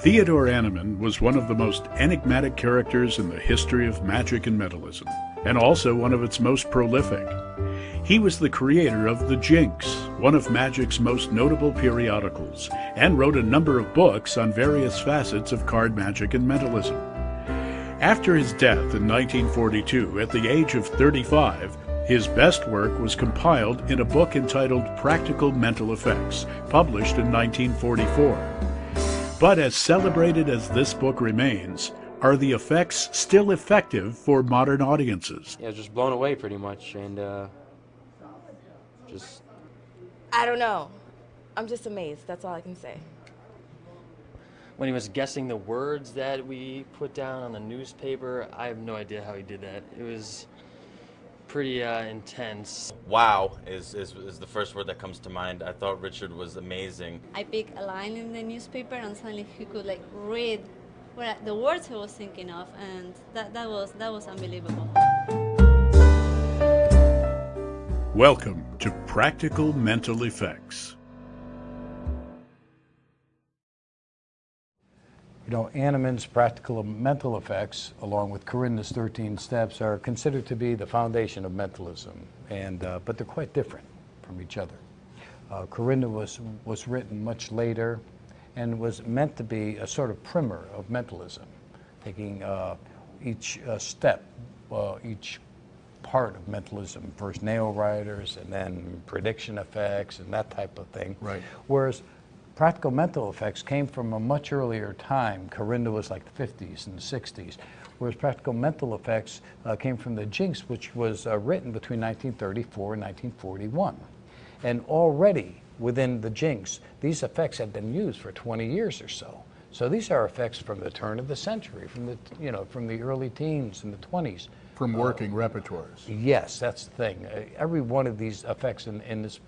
Theodore Annemann was one of the most enigmatic characters in the history of magic and mentalism, and also one of its most prolific. He was the creator of The Jinx, one of magic's most notable periodicals, and wrote a number of books on various facets of card magic and mentalism. After his death in 1942, at the age of 35, his best work was compiled in a book entitled Practical Mental Effects, published in 1944. But as celebrated as this book remains, are the effects still effective for modern audiences? Yeah, just blown away pretty much, and I don't know. I'm just amazed. That's all I can say. When he was guessing the words that we put down on the newspaper, I have no idea how he did that. It was pretty intense. Wow is the first word that comes to mind. I thought Richard was amazing. I picked a line in the newspaper and suddenly he could like read the words I was thinking of, and that was unbelievable. Welcome to Practical Mental Effects. You know, Annemann's Practical Mental Effects, along with Corinda's 13 Steps, are considered to be the foundation of mentalism, but they're quite different from each other. Corinda was written much later and was meant to be a sort of primer of mentalism, taking each step, each part of mentalism, first nail writers and then prediction effects and that type of thing. Right. Whereas Practical Mental Effects came from a much earlier time. Corinda was like the 50s and the 60s, whereas Practical Mental Effects came from the Jinx, which was written between 1934 and 1941. And already within the Jinx, these effects had been used for 20 years or so. So these are effects from the turn of the century, from the early teens and the 20s. From working repertoires. Yes, that's the thing. Every one of these effects in this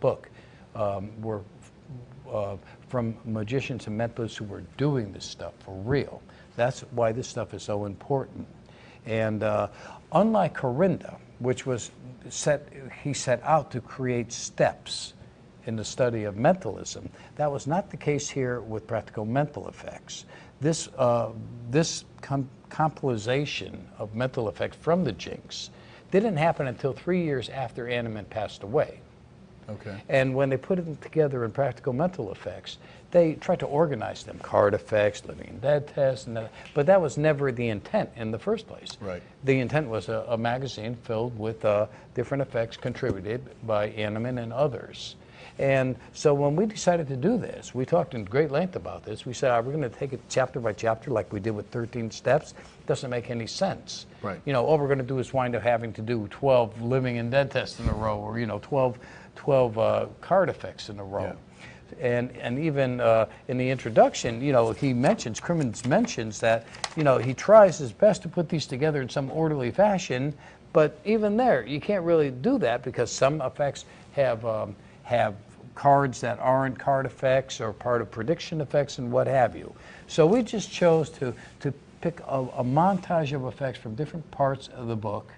book were from magicians and mentalists who were doing this stuff for real. That's why this stuff is so important. And unlike Corinda, which was he set out to create steps in the study of mentalism, that was not the case here with Practical Mental Effects. This compilation of mental effects from the Jinx didn't happen until 3 years after Annemann passed away. Okay. And when they put it together in Practical Mental Effects, they tried to organize them, card effects, living and dead tests, but that was never the intent in the first place. Right. The intent was a magazine filled with different effects contributed by Annemann and others. And so when we decided to do this, we talked in great length about this. We said, we're going to take it chapter by chapter like we did with 13 Steps. It doesn't make any sense. Right. You know, all we're going to do is wind up having to do 12 living and dead tests in a row, or 12 card effects in a row. Yeah. And even in the introduction, Crimmins mentions that, he tries his best to put these together in some orderly fashion, but even there, you can't really do that because some effects have cards that aren't card effects or part of prediction effects and what have you. So we just chose to pick a montage of effects from different parts of the book,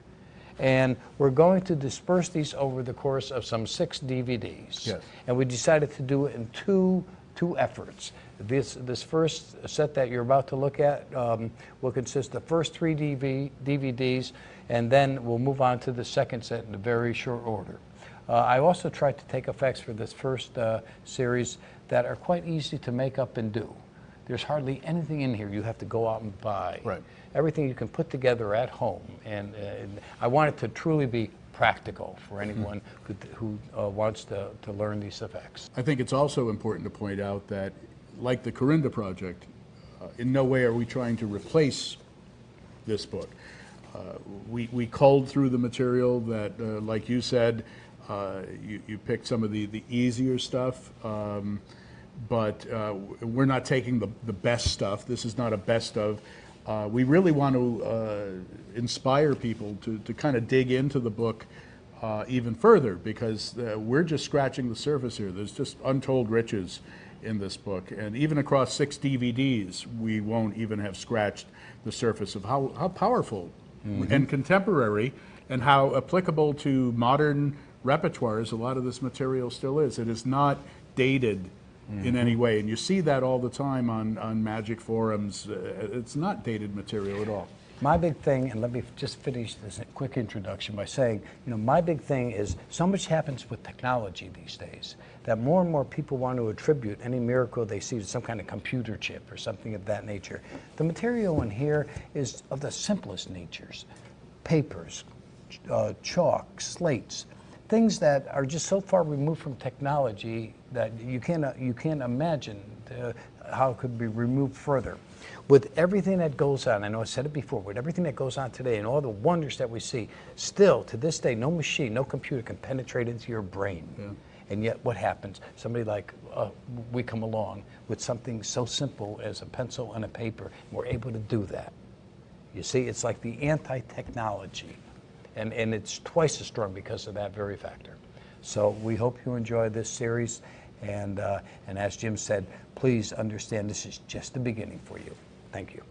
and we're going to disperse these over the course of some 6 DVDs. Yes. And we decided to do it in two efforts. This first set that you're about to look at will consist of the first 3 DVDs, and then we'll move on to the second set in a very short order. I also tried to take effects for this first series that are quite easy to make up and do. There's hardly anything in here you have to go out and buy. Right. Everything you can put together at home. And I want it to truly be practical for anyone who wants to learn these effects. I think it's also important to point out that, like the Corinda project, in no way are we trying to replace this book. We culled through the material that, like you said, you picked some of the easier stuff, but we're not taking the best stuff. This is not a best of. We really want to inspire people to kind of dig into the book even further, because we're just scratching the surface here. There's just untold riches in this book, and even across 6 DVDs, we won't even have scratched the surface of how powerful and contemporary and how applicable to modern repertoires a lot of this material still is. It is not dated in any way. And you see that all the time on Magic forums. It's not dated material at all. My big thing, and let me just finish this quick introduction by saying, my big thing is so much happens with technology these days that more and more people want to attribute any miracle they see to some kind of computer chip or something of that nature. The material in here is of the simplest natures. Papers, chalk, slates, things that are just so far removed from technology that you can't imagine how it could be removed further. With everything that goes on, I know I said it before, with everything that goes on today and all the wonders that we see, still to this day, no machine, no computer can penetrate into your brain. Yeah. And yet what happens? Somebody like we come along with something so simple as a pencil and a paper, and we're able to do that. You see, it's like the anti-technology, and it's twice as strong because of that very factor. So we hope you enjoy this series, and as Jim said, please understand this is just the beginning for you. Thank you.